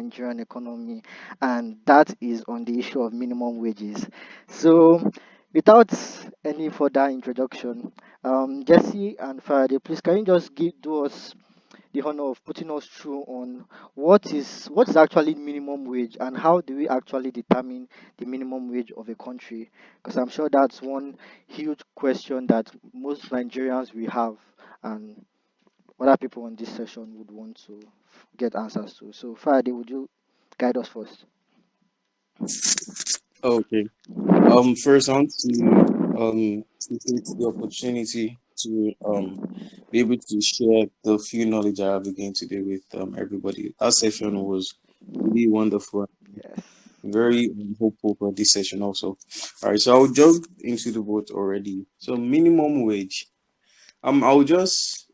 Nigerian economy, and that is on the issue of minimum wages. So, without any further introduction, Jesse and Faraday, please can you just do us the honor of putting us through on what is actually minimum wage and how do we actually determine the minimum wage of a country? Because I'm sure that's one huge question that most Nigerians will have, and other people on this session would want to get answers to. So, Friday, would you guide us first? Okay. First, I want to take the opportunity to be able to share the few knowledge I have again today with everybody. That session was really wonderful, Yes. very hopeful for this session also. All right, so I'll jump into the vote already. So minimum wage. I'll just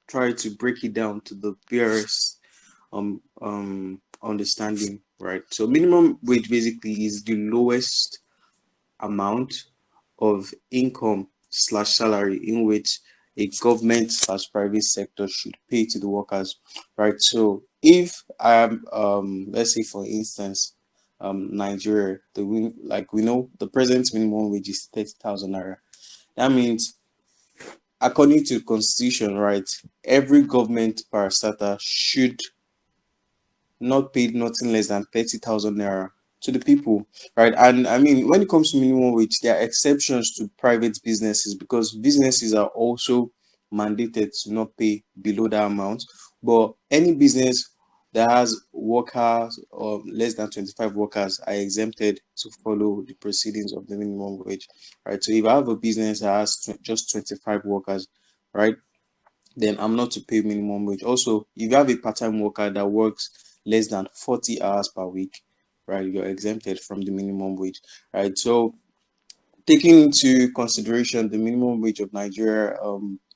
try to break it down to the barest understanding, right? So minimum wage basically is the lowest amount of income slash salary in which a government slash private sector should pay to the workers, right? So if I'm let's say for instance Nigeria, like we know the present minimum wage is 30,000 naira. That means according to the constitution, right, every government parastatal should not paid nothing less than 30,000 naira to the people, right? And I mean, when it comes to minimum wage, there are exceptions to private businesses because businesses are also mandated to not pay below that amount. But any business that has workers or less than 25 workers are exempted to follow the proceedings of the minimum wage, right? So if I have a business that has just 25 workers, right, then I'm not to pay minimum wage. Also, if you have a part-time worker that works less than 40 hours per week, right, you're exempted from the minimum wage, right? So, taking into consideration the minimum wage of Nigeria,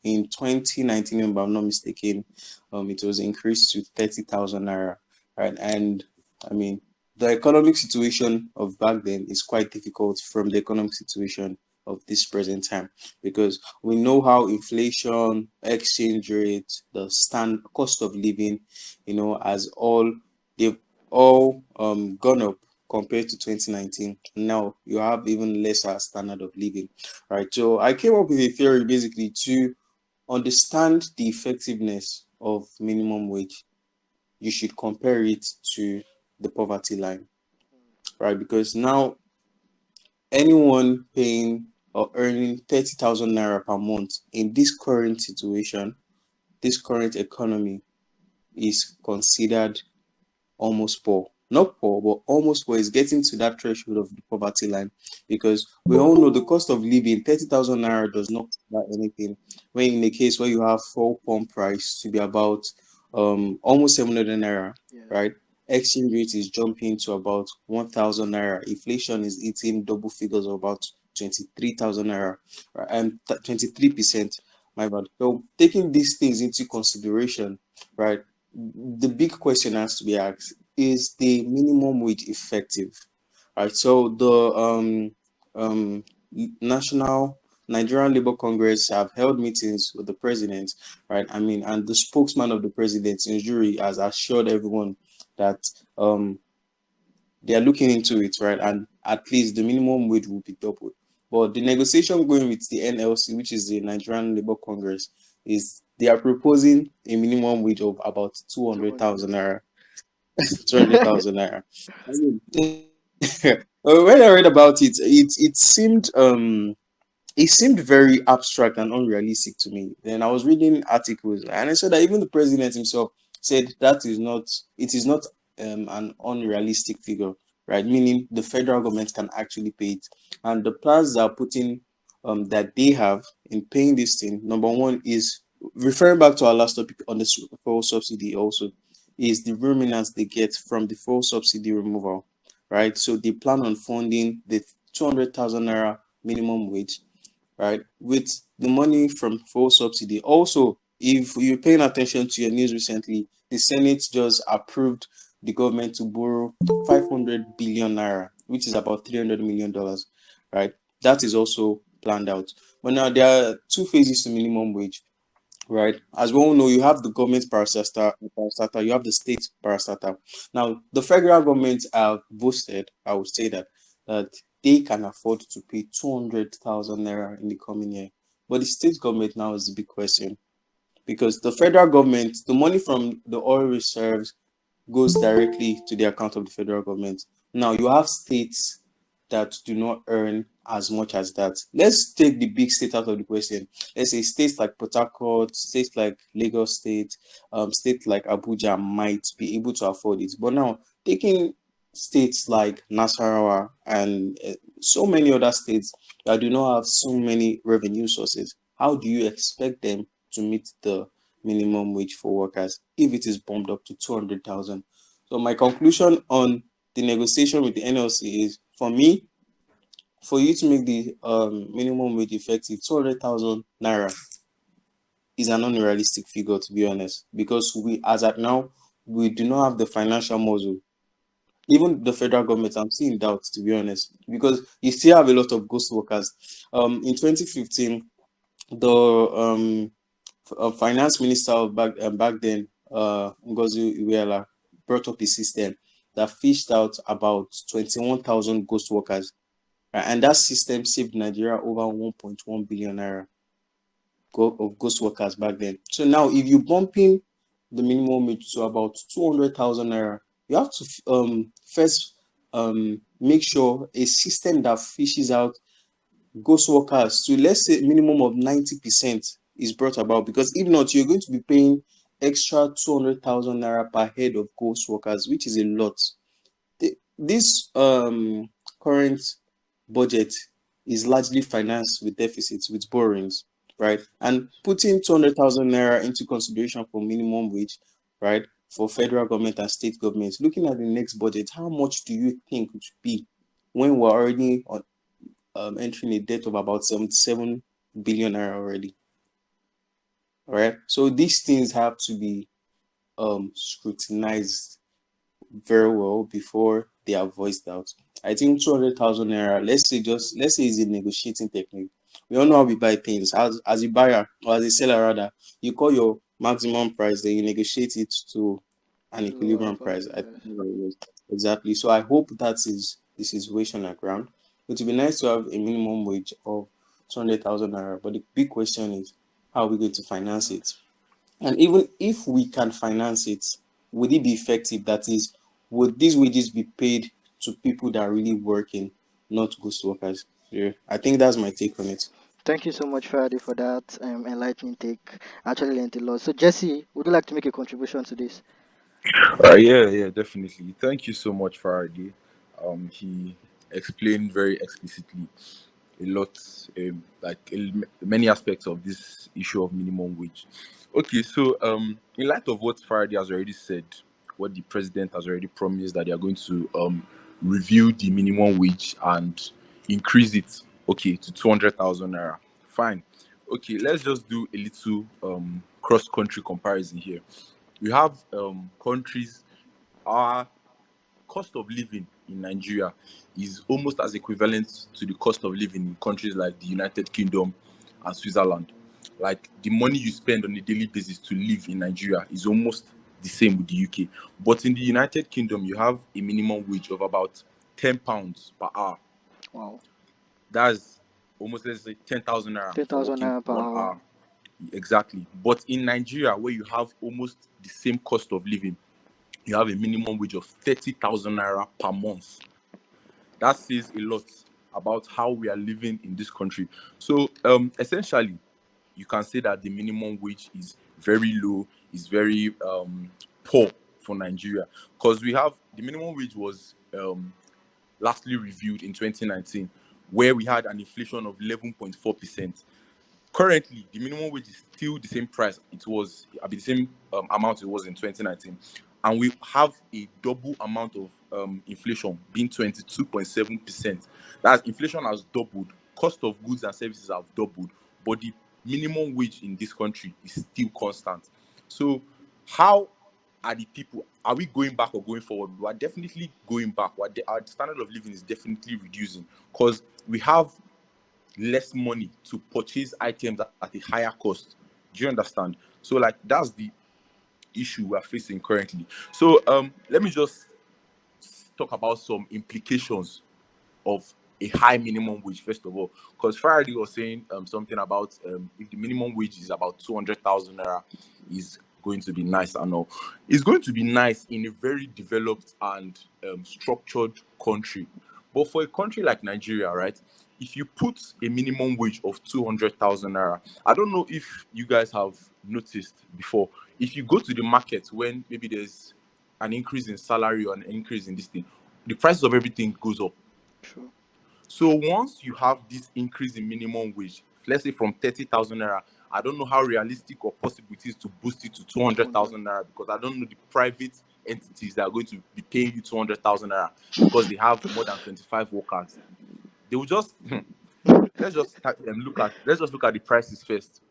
in 2019, if I'm not mistaken, it was increased to 30,000 naira, right? And I mean, the economic situation of back then is quite difficult from the economic situation of this present time because we know how inflation, exchange rate, the stand cost of living, as they've all gone up compared to 2019. Now you have even lesser standard of living, right? So I came up with a theory basically to understand the effectiveness of minimum wage. You should compare it to the poverty line, right? Because now anyone paying or earning 30,000 naira per month in this current situation, this current economy is considered almost poor. Not poor, but almost poor is getting to that threshold of the poverty line because we all know the cost of living 30,000 naira does not cover anything. When in a case where you have full pump price to be about almost 700 naira, Yes. right? Exchange rate is jumping to about 1,000 naira. Inflation is eating double figures of about 23,000 naira, right? And 23%, my bad. So taking these things into consideration, right? The big question has to be asked, is the minimum wage effective? Right. So the national Nigerian Labour Congress have held meetings with the president, right? I mean, and the spokesman of the president in jury has assured everyone that um they are looking into it, right? And at least the minimum wage will be doubled. But the negotiation going with the NLC, which is the Nigerian Labour Congress, is they are proposing a minimum wage of about 200. 200,000 naira. 200,000 naira. I mean, when I read about it, it seemed very abstract and unrealistic to me. Then I was reading articles and I saw that even the president himself said that it is not an unrealistic figure, right? Meaning the federal government can actually pay it. And the plans that are putting that they have in paying this thing, number one is referring back to our last topic on the fuel subsidy also, is the remnants they get from the fuel subsidy removal, right? So they plan on funding the 200,000 naira minimum wage, right, with the money from fuel subsidy. Also, if you're paying attention to your news recently, the Senate just approved the government to borrow 500 billion naira, which is about $300 million, right? That is also planned out. But now there are two phases to minimum wage. right? As we all know, you have the government parastatal, you have the state parastatal. Now, the federal government have boasted, I would say that they can afford to pay 200,000 naira in the coming year. But the state government now is the big question because the federal government, the money from the oil reserves goes directly to the account of the federal government. Now you have states that do not earn as much as that. Let's take the big state out of the question. Let's say states like Port Harcourt, states like Lagos State, states like Abuja might be able to afford it. But now taking states like Nasarawa and so many other states that do not have so many revenue sources, how do you expect them to meet the minimum wage for workers if it is bumped up to 200,000? So my conclusion on the negotiation with the NLC is, for me, for you to make the minimum wage effective, 200,000 naira is an unrealistic figure, to be honest, because we, as at now, we do not have the financial muscle. Even the federal government, I'm seeing doubts, to be honest, because you still have a lot of ghost workers. In 2015, the finance minister of back then, Ngozi Iweala, brought up a system that fished out about 21,000 ghost workers, right? And that system saved Nigeria over 1.1 billion naira of ghost workers back then. So now, if you bump in the minimum wage to about 200,000 naira, you have to first make sure a system that fishes out ghost workers to, let's say, minimum of 90% is brought about, because if not, you're going to be paying extra 200,000 naira per head of ghost workers, which is a lot. This current budget is largely financed with deficits, with borrowings, right? And putting 200,000 naira into consideration for minimum wage, right, for federal government and state governments, looking at the next budget, how much do you think it should be when we're already on entering a debt of about 77 billion naira already? All right. So these things have to be scrutinized very well before they are voiced out. I think 200,000 naira, let's say it's a negotiating technique. We all know how we buy things. As a buyer or as a seller rather, you call your maximum price, then you negotiate it to an To equilibrium avoid, price. I think yes. that's what it is. Exactly. So I hope that is the situation at ground. It would be nice to have a minimum wage of 200,000 naira, but the big question is, how are we going to finance it? And even if we can finance it, would it be effective? That is, would these wages be paid to people that are really working, not ghost workers? Yeah, I think that's my take on it. Thank you so much, Faraday, for that enlightening take. I actually learned a lot. So, Jesse, would you like to make a contribution to this? Yeah, yeah, definitely. Thank you so much, Faraday. He explained very explicitly a lot, many aspects of this issue of minimum wage. Okay, so in light of what Faraday has already said, what the president has already promised that they are going to review the minimum wage and increase it, okay, to 200,000 naira. Fine. Okay, let's just do a little cross-country comparison here. We have countries, our cost of living in Nigeria is almost as equivalent to the cost of living in countries like the United Kingdom and Switzerland. Like the money you spend on a daily basis to live in Nigeria is almost the same with the UK. But in the United Kingdom, you have a minimum wage of about £10 per hour. Wow. That's almost, let's say, 10,000 naira for 10,000 working naira per 1 hour. hour. Exactly. But in Nigeria, where you have almost the same cost of living, you have a minimum wage of 30,000 naira per month. That says a lot about how we are living in this country. So, essentially, you can say that the minimum wage is very low, is very poor for Nigeria, because we have the minimum wage was lastly reviewed in 2019, where we had an inflation of 11.4%. Currently, the minimum wage is still the same price it was, the same amount it was in 2019, and we have a double amount of inflation, being 22.7%. That's inflation has doubled, cost of goods and services have doubled, but the minimum wage in this country is still constant. So, how are the people? Are we going back or going forward? We are definitely going back. Our standard of living is definitely reducing because we have less money to purchase items at a higher cost Do you understand? So like that's the issue we're facing currently. So let me just talk about some implications of a high minimum wage first of all, because Faraday was saying something about if the minimum wage is about 200,000 naira, is going to be nice and all. It's going to be nice in a very developed and structured country, but for a country like Nigeria, right? If you put a minimum wage of 200,000 naira, I don't know if you guys have noticed before. If you go to the market when maybe there's an increase in salary or an increase in this thing, the prices of everything goes up. True. So once you have this increase in minimum wage, let's say from 30,000 naira, I don't know how realistic or possible it is to boost it to 200. 200,000 naira, because I don't know the private entities that are going to be paying you 200,000 naira because they have more than 25 workers. They will just let's just look at the prices first.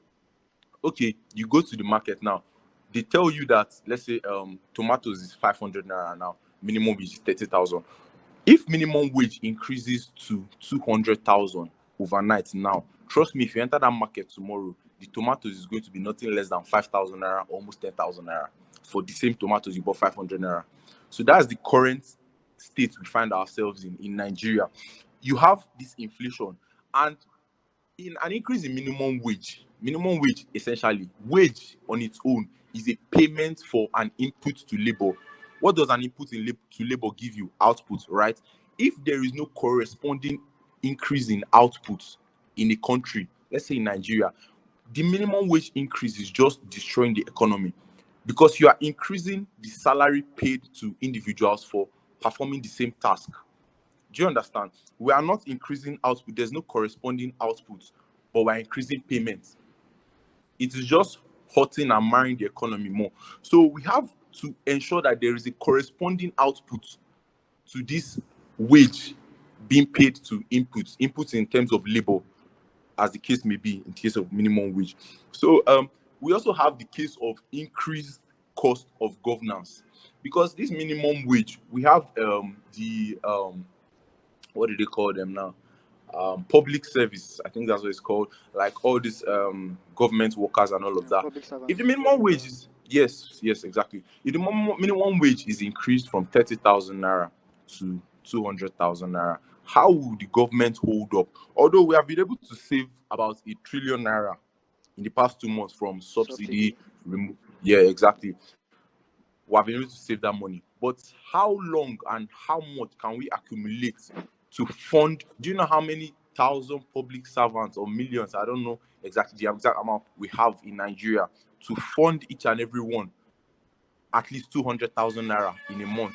Okay, you go to the market now. They tell you that, let's say tomatoes is 500 naira now, minimum wage is 30,000. If minimum wage increases to 200,000 overnight now, trust me, if you enter that market tomorrow, the tomatoes is going to be nothing less than 5,000 naira, almost 10,000 naira for the same tomatoes you bought 500 naira. So that's the current state we find ourselves in Nigeria. You have this inflation, and in an increase in minimum wage essentially, wage on its own is a payment for an input to labor. What does an input to labor give you? Output, right? If there is no corresponding increase in output in a country, let's say in Nigeria, the minimum wage increase is just destroying the economy, because you are increasing the salary paid to individuals for performing the same task. Do you understand? We are not increasing output. There's no corresponding output, but we're increasing payments. It is just hurting and marring the economy more. So we have to ensure that there is a corresponding output to this wage being paid to inputs in terms of labor, as the case may be in case of minimum wage. So we also have the case of increased cost of governance, because this minimum wage, we have the what do they call them now? Public service, I think that's what it's called, like all these government workers and all of Yeah, that. public If the servants. minimum wage is, yes, exactly. If the minimum wage is increased from 30,000 naira to 200,000 naira, how will the government hold up? Although we have been able to save about 1 trillion naira in the past 2 months from subsidy, Subsidy. yeah, exactly. We have been able to save that money. But how long and how much can we accumulate to fund? Do you know how many thousand public servants or millions? I don't know exactly the exact amount we have in Nigeria to fund each and every one at least 200,000 naira in a month.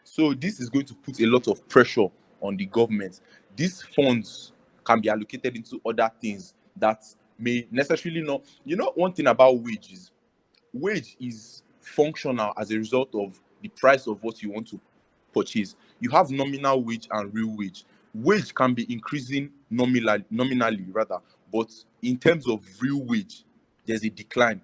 So this is going to put a lot of pressure on the government. These funds can be allocated into other things that may necessarily not. You know, one thing about wages, wage is functional as a result of the price of what you want to purchase. You have nominal wage and real wage. Wage can be increasing nominally rather, but in terms of real wage, there's a decline.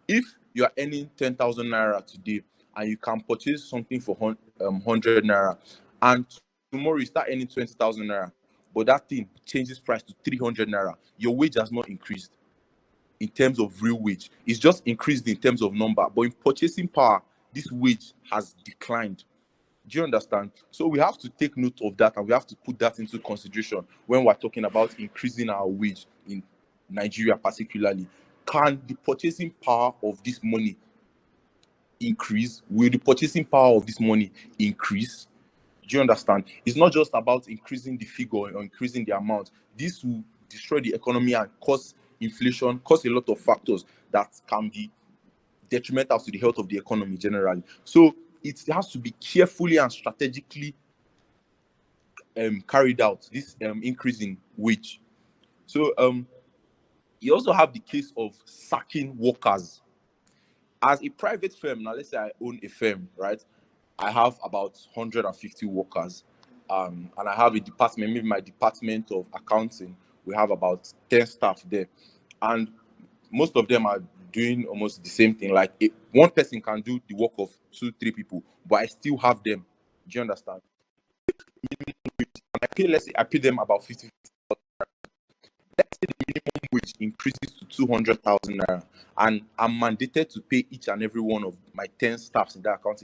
If you are earning 10,000 naira today and you can purchase something for 100 naira, and tomorrow you start earning 20,000 naira, but that thing changes price to 300 naira, your wage has not increased in terms of real wage. It's just increased in terms of number, but in purchasing power, this wage has declined. Do you understand? So we have to take note of that, and we have to put that into consideration when we're talking about increasing our wage in Nigeria, particularly. Can the purchasing power of this money increase? Will the purchasing power of this money increase? Do you understand? It's not just about increasing the figure or increasing the amount. This will destroy the economy and cause inflation, cause a lot of factors that can be detrimental to the health of the economy generally. So it has to be carefully and strategically carried out, this increase in wage. So you also have the case of sacking workers. As a private firm, now let's say I own a firm, right? I have about 150 workers, and I have a department, maybe my department of accounting, we have about 10 staff there, and most of them are doing almost the same thing. Like one person can do the work of 2, 3 people, but I still have them. Do you understand? And let's say I pay them about 50. Let's say the minimum wage increases to 200,000 naira, and I'm mandated to pay each and every one of my 10 staffs in that account